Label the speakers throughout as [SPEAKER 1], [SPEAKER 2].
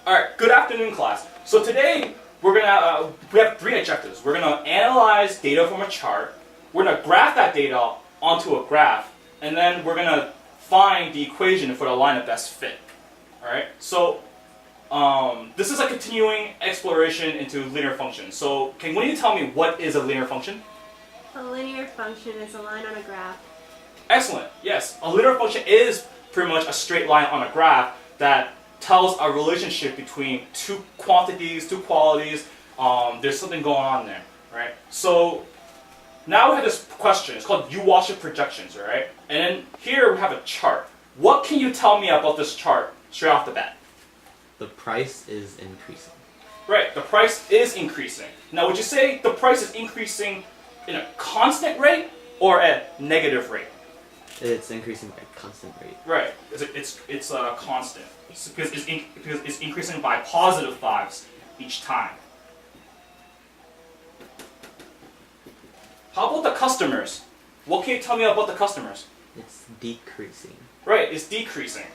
[SPEAKER 1] Alright, good afternoon class. So today we have three objectives. We're gonna analyze data from a chart, we're gonna graph that data onto a graph, and then we're gonna find the equation for the line of best fit. Alright, so this is a continuing exploration into linear functions. So can one of you tell me what is a linear function?
[SPEAKER 2] A linear function is a line on a graph.
[SPEAKER 1] Excellent, yes. A linear function is pretty much a straight line on a graph that tells a relationship between two quantities, two qualities. There's something going on there, right? So now we have this question. It's called U-Washer projections, right? And then here we have a chart. What can you tell me about this chart straight off the bat?
[SPEAKER 3] The price is increasing.
[SPEAKER 1] Right, the price is increasing. Now, would you say the price is increasing in a constant rate or at negative rate?
[SPEAKER 3] It's increasing by a constant rate.
[SPEAKER 1] Right, it's a constant because it's increasing by positive 5s each time. How about the customers? What can you tell me about the customers?
[SPEAKER 3] It's decreasing.
[SPEAKER 1] Right, it's decreasing.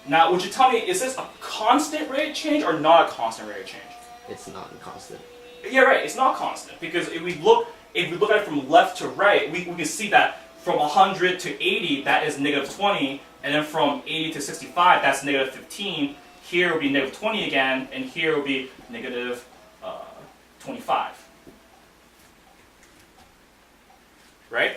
[SPEAKER 1] Now, would you tell me, is this a constant rate of change or not a constant rate of change?
[SPEAKER 3] It's not constant.
[SPEAKER 1] Yeah, right, it's not constant because if we look at it from left to right, we can see that from 100 to 80, that is negative 20, and then from 80 to 65, that's negative 15. Here will be negative 20 again, and here will be negative 25. Right?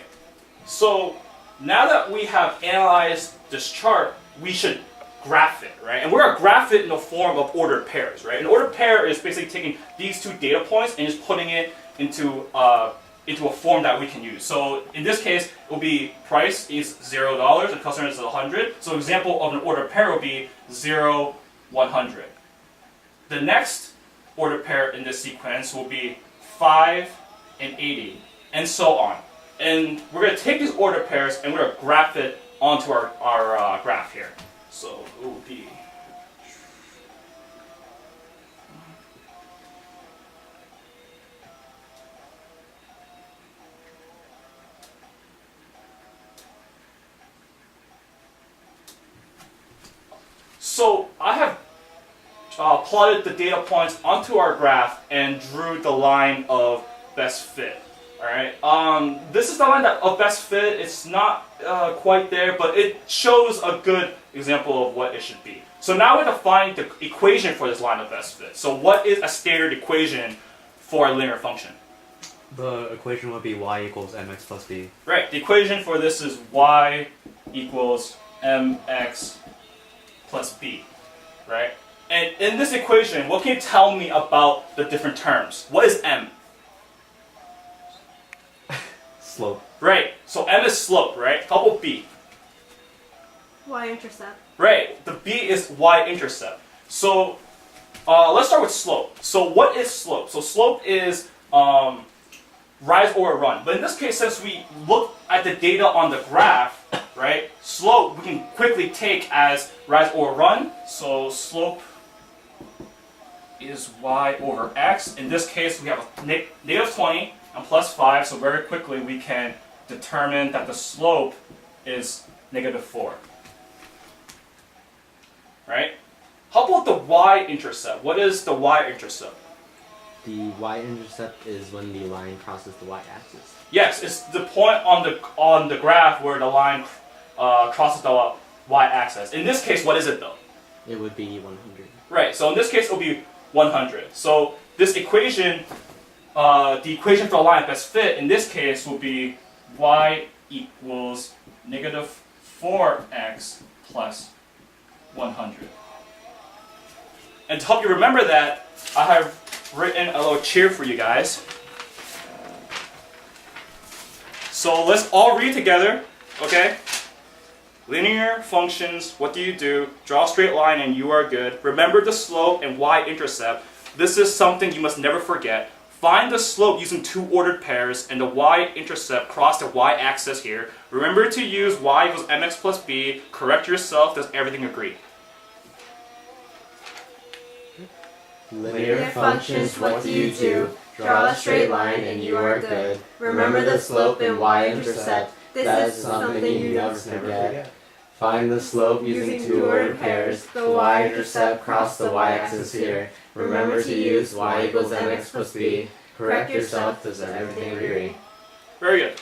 [SPEAKER 1] So now that we have analyzed this chart, we should graph it, right? And we're going to graph it in the form of ordered pairs, right? An ordered pair is basically taking these two data points and just putting it into a form that we can use. So in this case, it will be price is $0 and customer is 100. So example of an ordered pair will be 0, 100. The next ordered pair in this sequence will be 5 and 80, and so on. And we're going to take these ordered pairs and we're going to graph it onto our graph here. So it will be so I have plotted the data points onto our graph and drew the line of best fit. Alright, this is the line of best fit. It's not quite there, but it shows a good example of what it should be. So now we have to find the equation for this line of best fit. So what is a standard equation for a linear function?
[SPEAKER 4] The equation would be y equals mx plus b.
[SPEAKER 1] Right, the equation for this is y equals mx plus b, right? And in this equation, what can you tell me about the different terms? What is m?
[SPEAKER 4] Slope.
[SPEAKER 1] Right, so m is slope, right? How about b?
[SPEAKER 2] Y-intercept.
[SPEAKER 1] Right, the b is y-intercept. So let's start with slope. So what is slope? So slope is rise or run. But in this case, since we look at the data on the graph, right, slope we can quickly take as rise or run. So slope is y over x. In this case, we have a negative 20 and plus 5, so very quickly we can determine that the slope is negative 4. Right? How about the y-intercept? What is the y-intercept?
[SPEAKER 3] The y-intercept is when the line crosses the y-axis.
[SPEAKER 1] Yes, it's the point on the graph where the line crosses the y-axis. In this case, what is it though?
[SPEAKER 3] It would be 100.
[SPEAKER 1] Right, so in this case it will be 100. So this equation, the equation for the line of best fit in this case will be y equals negative 4x plus 100. And to help you remember that, I have written a little cheer for you guys. So let's all read together, okay? Linear functions, what do? Draw a straight line and you are good. Remember the slope and y-intercept. This is something you must never forget. Find the slope using two ordered pairs and the y-intercept cross the y-axis here. Remember to use y equals mx plus b. Correct yourself. Does everything agree?
[SPEAKER 3] Linear functions, what do? Draw a straight line and you are good. Remember the slope and y-intercept.
[SPEAKER 2] This
[SPEAKER 3] That
[SPEAKER 2] is
[SPEAKER 3] is something you must never forget. Find the slope using two ordered pairs. The y-intercept cross the y-axis here. Remember to use y equals mx plus b. Correct yourself, does everything agree?
[SPEAKER 1] Very good.